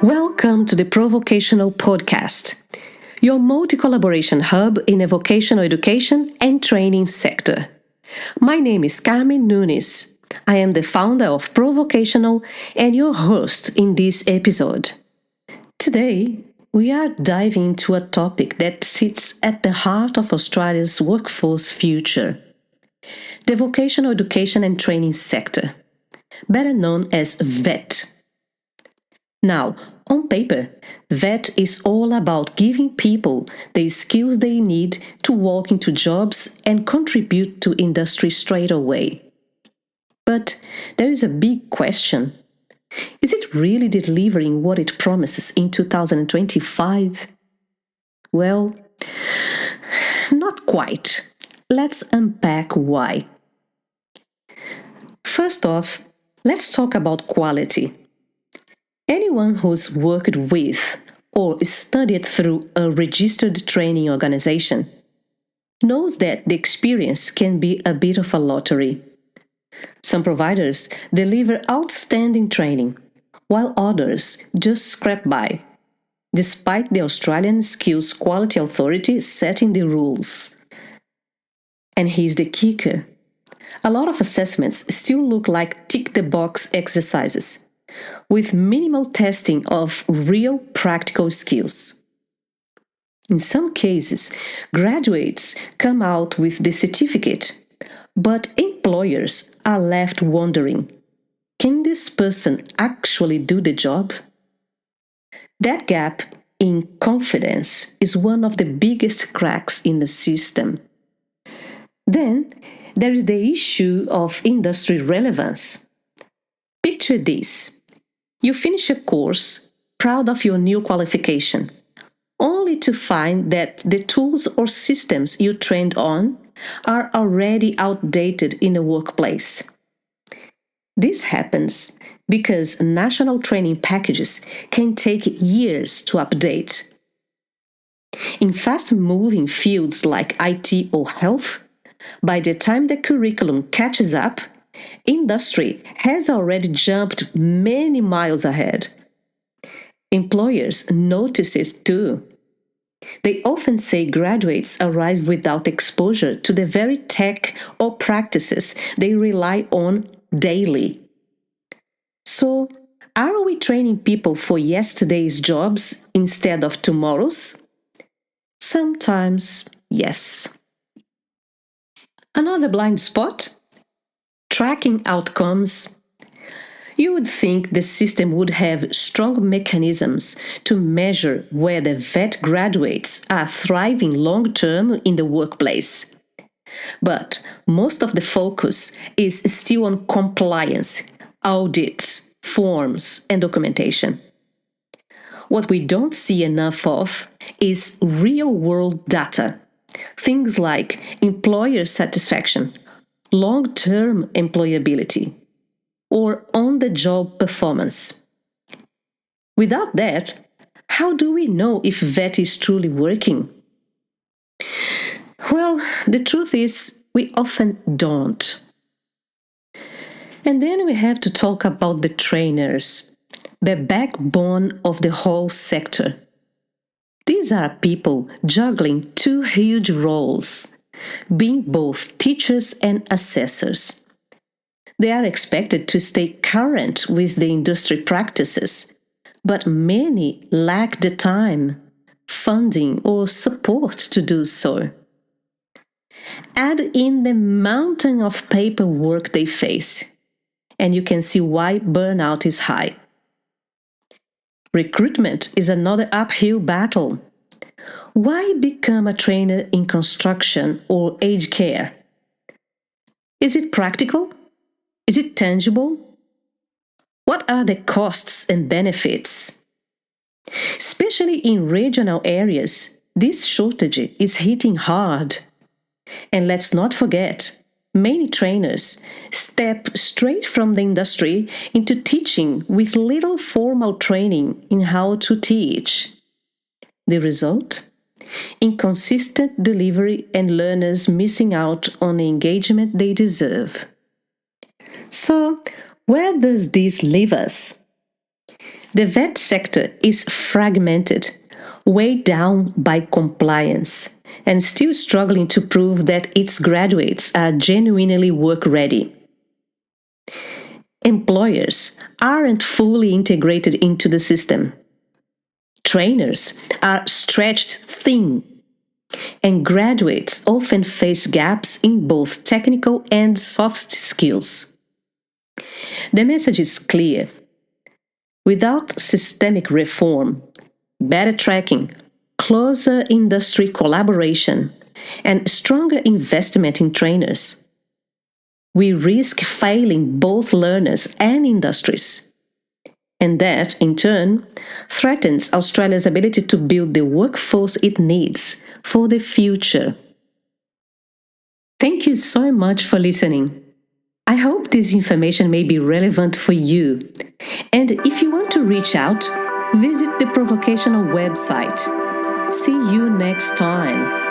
Welcome to the Pro-Vocational podcast, your multi-collaboration hub in the vocational education and training sector. My name is Carmen Nunes. I am the founder of Pro-Vocational and your host in this episode. Today, we are diving into a topic that sits at the heart of Australia's workforce future: the vocational education and training sector, better known as VET. Now, on paper, VET is all about giving people the skills they need to walk into jobs and contribute to industry straight away. But there is a big question. Is it really delivering what it promises in 2025? Well, not quite. Let's unpack why. First off, let's talk about quality. Anyone who's worked with or studied through a registered training organization knows that the experience can be a bit of a lottery. Some providers deliver outstanding training, while others just scrape by, despite the Australian Skills Quality Authority setting the rules. And here's the kicker. A lot of assessments still look like tick-the-box exercises, with minimal testing of real practical skills. In some cases, graduates come out with the certificate, but employers are left wondering, can this person actually do the job? That gap in confidence is one of the biggest cracks in the system. Then, there is the issue of industry relevance. Picture this. You finish a course, proud of your new qualification, only to find that the tools or systems you trained on are already outdated in the workplace. This happens because national training packages can take years to update. In fast-moving fields like IT or health, by the time the curriculum catches up, industry has already jumped many miles ahead. Employers notice it too. They often say graduates arrive without exposure to the very tech or practices they rely on daily. So, are we training people for yesterday's jobs instead of tomorrow's? Sometimes, yes. Another blind spot? Tracking outcomes. You would think the system would have strong mechanisms to measure whether VET graduates are thriving long-term in the workplace. But most of the focus is still on compliance, audits, forms, and documentation. What we don't see enough of is real-world data. Things like employer satisfaction, long-term employability, or on-the-job performance. Without that, how do we know if VET is truly working? Well, the truth is, we often don't. And then we have to talk about the trainers, the backbone of the whole sector. These are people juggling two huge roles, being both teachers and assessors. They are expected to stay current with the industry practices, but many lack the time, funding, or support to do so. Add in the mountain of paperwork they face, and you can see why burnout is high. Recruitment is another uphill battle. Why become a trainer in construction or aged care? Is it practical? Is it tangible? What are the costs and benefits? Especially in regional areas, this shortage is hitting hard. And let's not forget, many trainers step straight from the industry into teaching with little formal training in how to teach. The result? Inconsistent delivery and learners missing out on the engagement they deserve. So, where does this leave us? The vet sector is fragmented, weighed down by compliance, and still struggling to prove that its graduates are genuinely work ready. Employers aren't fully integrated into the system. Trainers are stretched thin, and graduates often face gaps in both technical and soft skills. The message is clear. Without systemic reform, better tracking, closer industry collaboration, and stronger investment in trainers, we risk failing both learners and industries. And that, in turn, threatens Australia's ability to build the workforce it needs for the future. Thank you so much for listening. I hope this information may be relevant for you. And if you want to reach out, visit the Pro-Vocational website. See you next time.